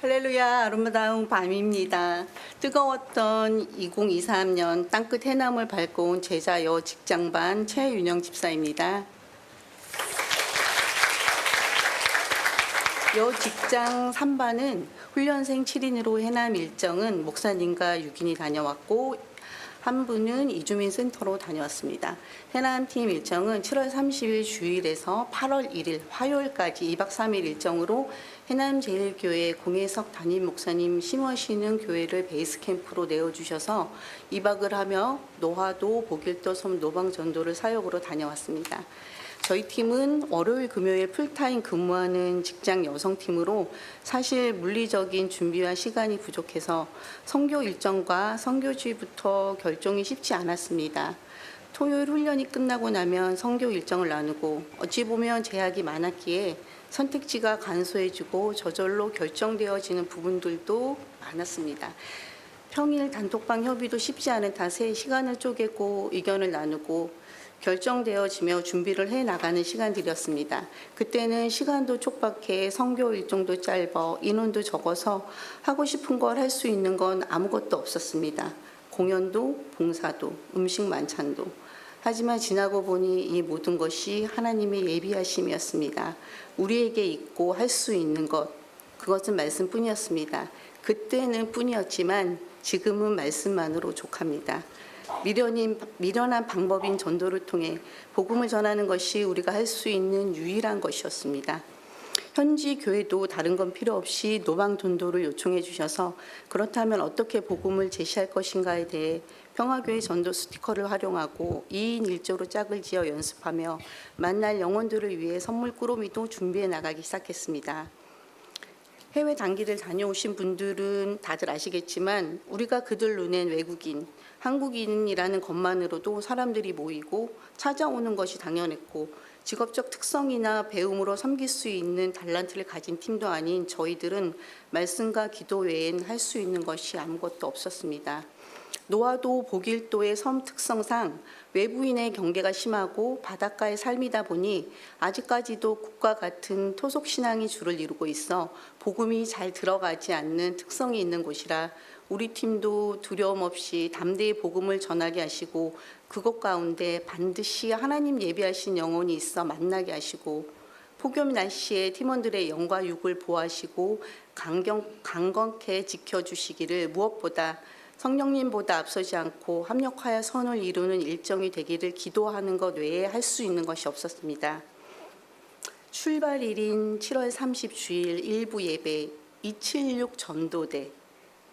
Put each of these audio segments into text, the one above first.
할렐루야, 아름다운 밤입니다. 뜨거웠던 2023년 땅끝 해남을 밟고 온 제자여 직장반 최윤영 집사입니다. 여 직장 3반은 훈련생 7인으로 해남 일정은 목사님과 6인이 다녀왔고 한 분은 이주민 센터로 다녀왔습니다. 해남팀 일정은 7월 30일 주일에서 8월 1일 화요일까지 2박 3일 일정으로 해남제일교회 공혜석 담임 목사님 심으시는 교회를 베이스 캠프로 내어주셔서 2박을 하며 노화도, 보길도, 섬 노방전도를 사역으로 다녀왔습니다. 저희 팀은 월요일, 금요일 풀타임 근무하는 직장 여성팀으로 사실 물리적인 준비와 시간이 부족해서 선교 일정과 선교지부터 결정이 쉽지 않았습니다. 토요일 훈련이 끝나고 나면 선교 일정을 나누고 어찌 보면 제약이 많았기에 선택지가 간소해지고 저절로 결정되어지는 부분들도 많았습니다. 평일 단톡방 협의도 쉽지 않은 탓에 시간을 쪼개고 의견을 나누고 결정되어지며 준비를 해나가는 시간들이었습니다. 그때는 시간도 촉박해 선교 일정도 짧아 인원도 적어서 하고 싶은 걸 할 수 있는 건 아무것도 없었습니다. 공연도 봉사도 음식 만찬도. 하지만 지나고 보니 이 모든 것이 하나님의 예비하심이었습니다. 우리에게 있고 할 수 있는 것, 그것은 말씀뿐이었습니다. 그때는 뿐이었지만 지금은 말씀만으로 족합니다. 미련한 방법인 전도를 통해 복음을 전하는 것이 우리가 할 수 있는 유일한 것이었습니다. 현지 교회도 다른 건 필요 없이 노방 전도를 요청해 주셔서 그렇다면 어떻게 복음을 제시할 것인가에 대해 평화교회 전도 스티커를 활용하고 2인 1조로 짝을 지어 연습하며 만날 영혼들을 위해 선물 꾸러미도 준비해 나가기 시작했습니다. 해외 단기를 다녀오신 분들은 다들 아시겠지만 우리가 그들 눈엔 외국인, 한국인이라는 것만으로도 사람들이 모이고 찾아오는 것이 당연했고 직업적 특성이나 배움으로 섬길 수 있는 달란트를 가진 팀도 아닌 저희들은 말씀과 기도 외엔 할 수 있는 것이 아무것도 없었습니다. 노화도 보길도의 섬 특성상 외부인의 경계가 심하고 바닷가의 삶이다 보니 아직까지도 국과 같은 토속 신앙이 주를 이루고 있어 복음이 잘 들어가지 않는 특성이 있는 곳이라 우리 팀도 두려움 없이 담대히 복음을 전하게 하시고 그곳 가운데 반드시 하나님 예비하신 영혼이 있어 만나게 하시고 폭염 날씨에 팀원들의 영과 육을 보호하시고 강건케 지켜주시기를 무엇보다 성령님보다 앞서지 않고 합력하여 선을 이루는 일정이 되기를 기도하는 것 외에 할 수 있는 것이 없었습니다. 출발일인 7월 30 주일 일부 예배 276 전도대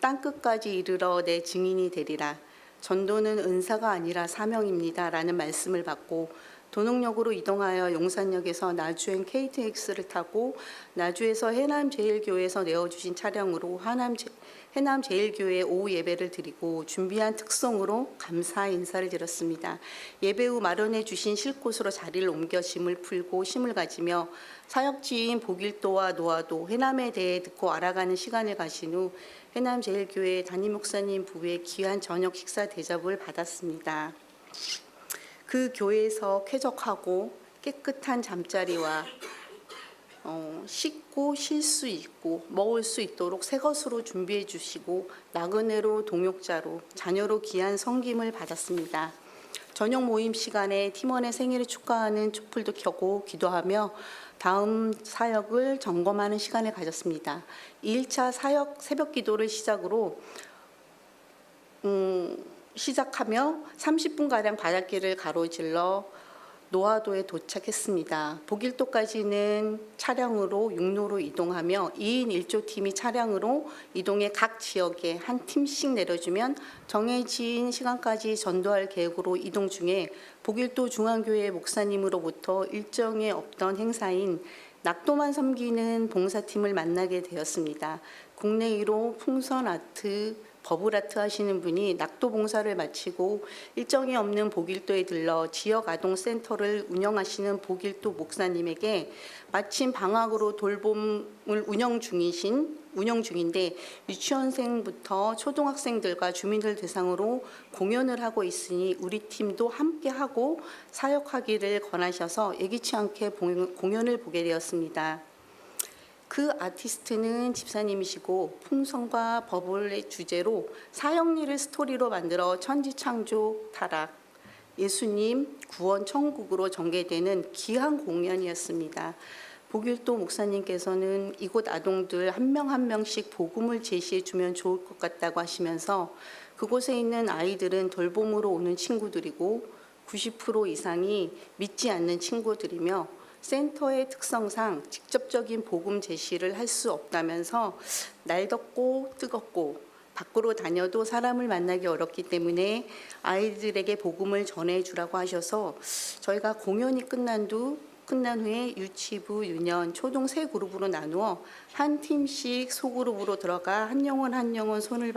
땅끝까지 이르러 내 증인이 되리라. 전도는 은사가 아니라 사명입니다. 라는 말씀을 받고 도농역으로 이동하여 용산역에서 나주행 KTX를 타고 나주에서 해남제일교회에서 내어주신 차량으로 해남제일교회 오후 예배를 드리고 준비한 특성으로 감사 인사를 드렸습니다. 예배 후 마련해 주신 쉴 곳으로 자리를 옮겨 짐을 풀고 쉼을 가지며 사역지인 보길도와 노화도 해남에 대해 듣고 알아가는 시간을 가진 후 해남제일교회 담임 목사님 부부의 귀한 저녁 식사 대접을 받았습니다. 그 교회에서 쾌적하고 깨끗한 잠자리와 씻고 쉴 수 있고 먹을 수 있도록 새 것으로 준비해 주시고 나그네로 동역자로 자녀로 귀한 섬김을 받았습니다. 저녁 모임 시간에 팀원의 생일을 축하하는 촛불도 켜고 기도하며 다음 사역을 점검하는 시간을 가졌습니다. 2일차 사역 새벽 기도를 시작으로 시작하며 30분가량 바닷길을 가로질러 노화도에 도착했습니다. 보길도까지는 차량으로 육로로 이동하며 2인 1조 팀이 차량으로 이동해 각 지역에 한 팀씩 내려주면 정해진 시간까지 전도할 계획으로 이동 중에 보길도 중앙교회 목사님으로부터 일정에 없던 행사인 낙도만 섬기는 봉사팀을 만나게 되었습니다. 국내 1호 풍선 아트 버블아트 하시는 분이 낙도 봉사를 마치고 일정이 없는 보길도에 들러 지역 아동센터를 운영하시는 보길도 목사님에게 마침 방학으로 돌봄을 운영 중인데 유치원생부터 초등학생들과 주민들 대상으로 공연을 하고 있으니 우리 팀도 함께하고 사역하기를 권하셔서 예기치 않게 공연을 보게 되었습니다. 그 아티스트는 집사님이시고 풍성과 버블의 주제로 사형리를 스토리로 만들어 천지창조, 타락, 예수님, 구원, 천국으로 전개되는 귀한 공연이었습니다. 보길도 목사님께서는 이곳 아동들 한 명 한 명씩 복음을 제시해 주면 좋을 것 같다고 하시면서 그곳에 있는 아이들은 돌봄으로 오는 친구들이고 90% 이상이 믿지 않는 친구들이며 센터의 특성상 직접적인 복음 제시를 할 수 없다면서 날 덥고 뜨겁고 밖으로 다녀도 사람을 만나기 어렵기 때문에 아이들에게 복음을 전해주라고 하셔서 저희가 공연이 끝난 후에 유치부, 유년, 초등 세 그룹으로 나누어 한 팀씩 소그룹으로 들어가 한 영혼 손을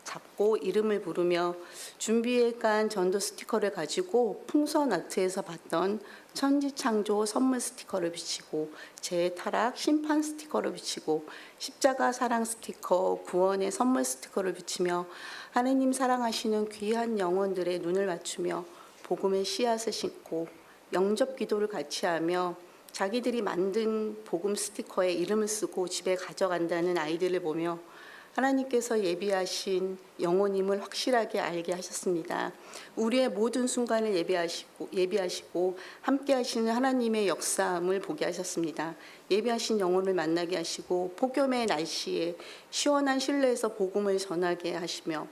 잡고 이름을 부르며 준비해간 전도 스티커를 가지고 풍선 아트에서 봤던 천지창조 선물 스티커를 비치고 재타락 심판 스티커를 비치고 십자가 사랑 스티커 구원의 선물 스티커를 비치며 하나님 사랑하시는 귀한 영혼들의 눈을 맞추며 복음의 씨앗을 심고 영접 기도를 같이 하며 자기들이 만든 복음 스티커에 이름을 쓰고 집에 가져간다는 아이들을 보며 하나님께서 예비하신 영혼임을 확실하게 알게 하셨습니다. 우리의 모든 순간을 예비하시고 함께 하시는 하나님의 역사함을 보게 하셨습니다. 예비하신 영혼을 만나게 하시고 폭염의 날씨에 시원한 실내에서 복음을 전하게 하시며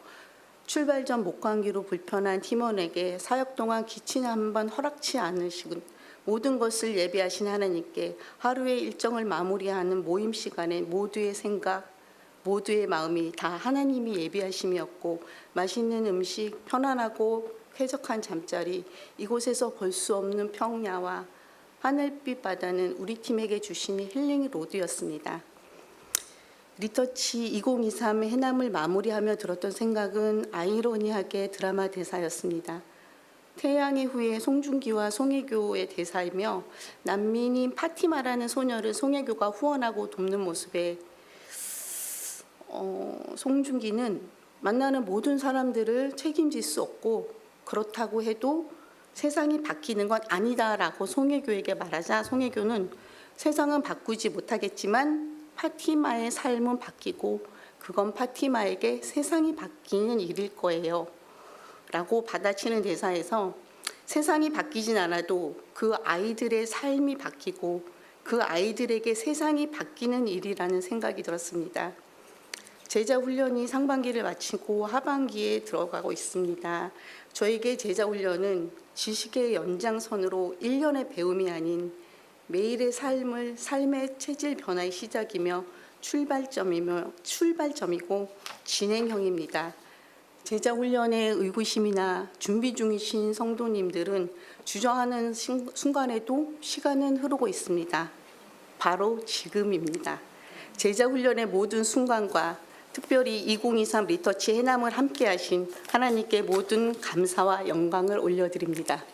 출발 전 목감기로 불편한 팀원에게 사역 동안 기침 한번 허락치 않으시군 모든 것을 예비하신 하나님께 하루의 일정을 마무리하는 모임 시간에 모두의 생각, 모두의 마음이 다 하나님이 예비하심이었고 맛있는 음식, 편안하고 쾌적한 잠자리, 이곳에서 볼 수 없는 평야와 하늘빛 바다는 우리 팀에게 주신 힐링 로드였습니다. 리터치 2023 해남을 마무리하며 들었던 생각은 아이러니하게 드라마 대사였습니다. 태양의 후예 송중기와 송혜교의 대사이며 난민인 파티마라는 소녀를 송혜교가 후원하고 돕는 모습에 송중기는 만나는 모든 사람들을 책임질 수 없고 그렇다고 해도 세상이 바뀌는 건 아니다라고 송혜교에게 말하자 송혜교는 세상은 바꾸지 못하겠지만 파티마의 삶은 바뀌고 그건 파티마에게 세상이 바뀌는 일일 거예요 라고 받아치는 대사에서 세상이 바뀌진 않아도 그 아이들의 삶이 바뀌고 그 아이들에게 세상이 바뀌는 일이라는 생각이 들었습니다. 제자 훈련이 상반기를 마치고 하반기에 들어가고 있습니다. 저에게 제자 훈련은 지식의 연장선으로 1년의 배움이 아닌 매일의 삶의 체질 변화의 시작이며 출발점이고 진행형입니다. 제자 훈련의 의구심이나 준비 중이신 성도님들은 주저하는 순간에도 시간은 흐르고 있습니다. 바로 지금입니다. 제자 훈련의 모든 순간과 특별히 2023 리터치 해남을 함께 하신 하나님께 모든 감사와 영광을 올려드립니다.